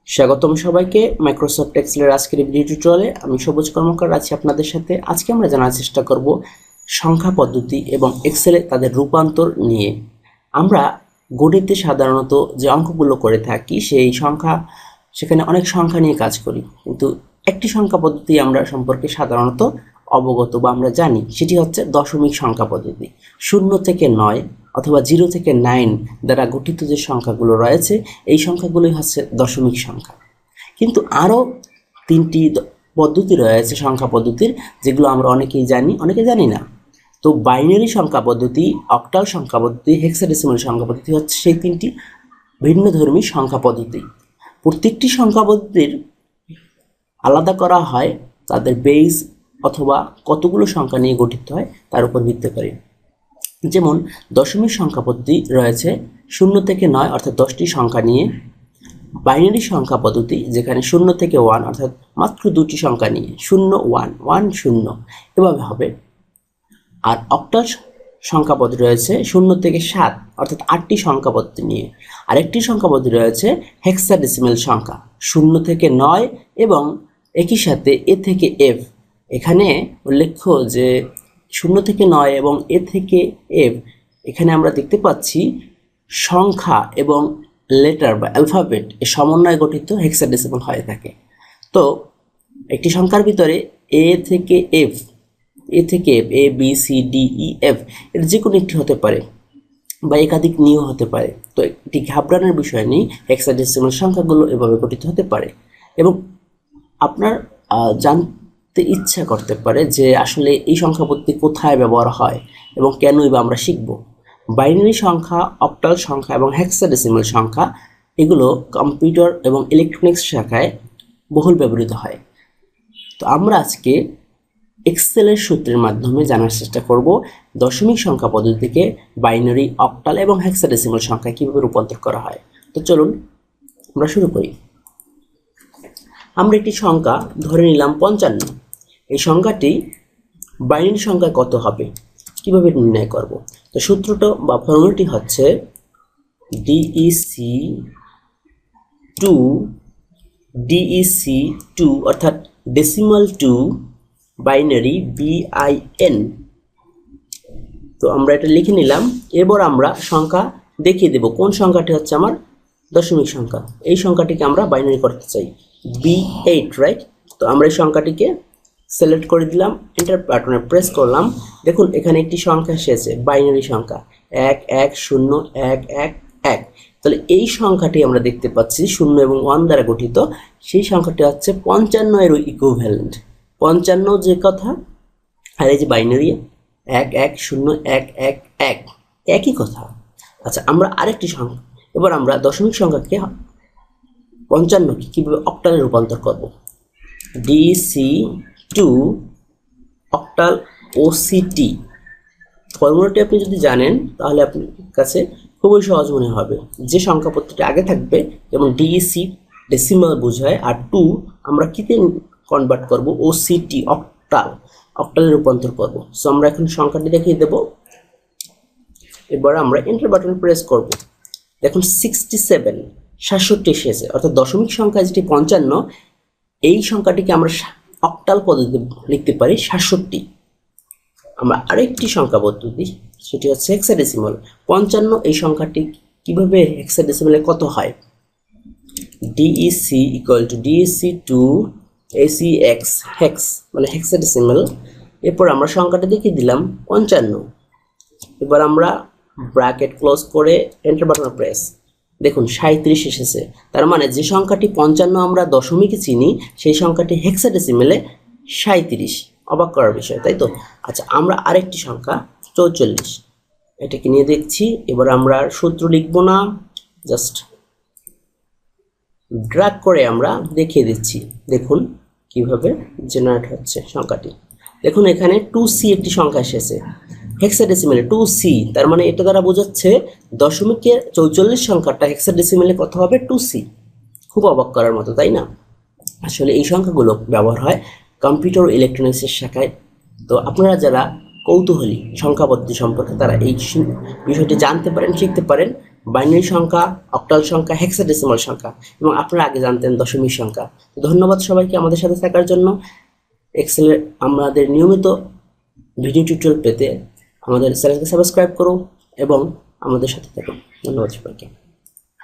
স্বাগতম সবাইকে মাইক্রোসফট এক্সেলের আজকের ভিডিও টিউটোরিয়ালে। আমি সবুজ কর্মকার আছি আপনাদের সাথে। আজকে আমরা জানার চেষ্টা করব সংখ্যা পদ্ধতি এবং এক্সেলে তাদের রূপান্তর নিয়ে। আমরা গণিতে সাধারণত যে অঙ্কগুলো করে থাকি সেখানে অনেক সংখ্যা নিয়ে কাজ করি, কিন্তু একটি সংখ্যা পদ্ধতি আমরা সম্পর্কে সাধারণত অবগত বা আমরা জানি, সেটি হচ্ছে দশমিক সংখ্যা পদ্ধতি। 0 থেকে 9 অথবা 0 থেকে 9 দ্বারা গঠিত যে সংখ্যাগুলো রয়েছে, এই সংখ্যাগুলোই হচ্ছে দশমিক সংখ্যা। কিন্তু আরও তিনটি পদ্ধতি রয়েছে সংখ্যা পদ্ধতির, যেগুলো আমরা অনেকেই জানি, অনেকে জানি না। তো বাইনারি সংখ্যা পদ্ধতি, অক্টাল সংখ্যা পদ্ধতি, হেক্সাডেসিমাল সংখ্যা পদ্ধতি হচ্ছে সেই তিনটি ভিন্নধর্মী সংখ্যা পদ্ধতি। প্রত্যেকটি সংখ্যা পদ্ধতির আলাদা করা হয় তাদের বেস অথবা কতগুলো সংখ্যা নিয়ে গঠিত হয় তার উপর ভিত্তি করে। যেমন দশমিক সংখ্যা পদ্ধতি রয়েছে 0 থেকে 9 অর্থাৎ 10টি সংখ্যা নিয়ে। বাইনারি সংখ্যা পদ্ধতি যেখানে 0 থেকে 1 অর্থাৎ মাত্র 2টি সংখ্যা নিয়ে, 0 1 1 0 এভাবে হবে। আর অক্টাল সংখ্যা পদ্ধতি রয়েছে 0 থেকে 7 অর্থাৎ 8টি সংখ্যা পদ্ধতি নিয়ে। আরেকটি সংখ্যা পদ্ধতি রয়েছে হেক্সাডেসিমাল সংখ্যা, 0 থেকে 9 এবং একই সাথে এ থেকে এফ। এখানে উল্লেখ্য যে 0 থেকে 9 এবং এ থেকে এফ, এখানে আমরা দেখতে পাচ্ছি সংখ্যা এবং লেটার বা অ্যালফাবেট এর সমন্বয়ে গঠিত হেক্সাডেসিমাল হয়ে থাকে। তো একটি সংখ্যার ভিতরে এ থেকে F A B C D E F এর যে কোনো একটি হতে পারে বা একাধিক নিয়েও হতে পারে। তো এটি ঘাবড়ানোর বিষয় নেই, হেক্সাডেসিমাল সংখ্যাগুলো এভাবে গঠিত হতে পারে। এবং আপনার জানতে ইচ্ছা করতে পারে যে আসলে এই সংখ্যা পদ্ধতি কোথায় ব্যবহার হয় এবং কেনই বা আমরা শিখব। বাইনারি সংখ্যা, অক্টাল সংখ্যা এবং হেক্সাডেসিমাল সংখ্যা এগুলো কম্পিউটার এবং ইলেকট্রনিক্স শাখায় বহুল ব্যবহৃত হয়। তো আমরা আজকে এক্সেলের সূত্রের মাধ্যমে জানার চেষ্টা করব দশমিক সংখ্যা পদ্ধতি থেকে বাইনারি, অক্টাল এবং হেক্সাডেসিমাল সংখ্যা কীভাবে রূপান্তর করা হয়। তো চলুন আমরা শুরু করি। আমরা একটি সংখ্যা ধরে নিলাম 55। এই সংখ্যাটি বাইনারি সংখ্যা কত হবে, কিভাবে নির্ণয় করব? তো সূত্রটা বা ফর্মুলাটি হচ্ছে DEC2 অর্থাৎ ডেসিমাল টু বাইনারি BIN। তো আমরা এটা লিখে নিলাম। এরপর আমরা সংখ্যা দেখিয়ে দেব কোন সংখ্যাটি হচ্ছে আমার দশমিক সংখ্যা। এই সংখ্যাটিকে আমরা বাইনারি করতে চাই, B8, রাইট? তো আমরা এই সংখ্যাটিকে সিলেক্ট করে দিলাম, এন্টার বাটনে প্রেস করলাম। দেখুন এখানে একটি সংখ্যা এসেছে, বাইনারি সংখ্যা 110111। তাহলে এই সংখ্যাটি আমরা দেখতে পাচ্ছি 0 এবং 1 দ্বারা গঠিত। সেই সংখ্যাটি হচ্ছে 55 এর ইকুইভ্যালেন্ট। 55 যে কথা, আর এই যে বাইনারি 110111 একই কথা। আচ্ছা, আমরা আরেকটি সংখ্যা, এবার আমরা দশমিক সংখ্যাকে 55কে কীভাবে অক্টালে রূপান্তর করব? DC2 অক্টাল OCT ফর্মুলাটি আপনি যদি জানেন তাহলে আপনার কাছে খুবই সহজ মনে হবে। যে সংখ্যা পদ্ধতিটি আগে থাকবে, যেমন DEC ডেসিমাল বোঝায়, আর 2 আমরা কিতে কনভার্ট করব? OCT অক্টালে রূপান্তর করব। সো আমরা এখন সংখ্যাটি দেখিয়ে দেব। এবার আমরা এন্টার বাটন প্রেস করব। দেখুন 67 এসেছে, অর্থাৎ দশমিক সংখ্যা যেটি 55, এই সংখ্যাটিকে আমরা অক্টাল পদ্ধতিতে লিখতে পারি 67। আমরা আরেকটি সংখ্যা পদ্ধতি, সেটি হচ্ছে হেক্সাডেসিমাল। 55 এই সংখ্যাটি কিভাবে হেক্সাডেসিমালে কত হয়? DEC = DEC2 ACX, হেক্স মানে হেক্সাডেসিমাল। এরপর আমরা সংখ্যাটা দেখিয়ে দিলাম 55। এবার আমরা ব্র্যাকেট ক্লোজ করে এন্টার বাটন প্রেস। দেখুন 37 এসেছে। তার মানে যে সংখ্যাটি 55 আমরা দশমিকে চিনি, সেই সংখ্যাটি হেক্সাডেসিমালে 37। অবাক করার বিষয়, তাই তো? আচ্ছা, আমরা আরেকটি সংখ্যা 44, এটাকে নিয়ে দেখছি। এবার আমরা সূত্র লিখব না, জাস্ট ড্র্যাগ করে আমরা দেখিয়ে দিচ্ছি। দেখুন কিভাবে জেনারেট হচ্ছে সংখ্যাটি। দেখুন এখানে 2C একটি সংখ্যা এসেছে হেক্সাডেসিমালে, 2C। তার মানে এটা দ্বারা বোঝাচ্ছে দশমিকের 44 সংখ্যাটা হেক্সাডেসিমালে কত হবে? 2C। খুব অবাক করার মতো, তাই না? আসলে এই সংখ্যাগুলো ব্যবহার হয় কম্পিউটার ও ইলেকট্রনিক্সের শাখায়। তো আপনারা যারা কৌতূহলী সংখ্যা পদ্ধতি সম্পর্কে, তারা এই বিষয়টি জানতে পারেন, শিখতে পারেন। বাইনারি সংখ্যা, অক্টাল সংখ্যা, হেক্সাডেসিমাল সংখ্যা এবং আপনারা আগে জানতেন দশমিক সংখ্যা। তো ধন্যবাদ সবাইকে আমাদের সাথে থাকার জন্য। এক্সেলের আমাদের নিয়মিত ভিডিও টিউটোরিয়াল পেতে আমাদের চ্যানেলকে সাবস্ক্রাইব করুন এবং আমাদের সাথে থাকুন। ধন্যবাদ সবাইকে।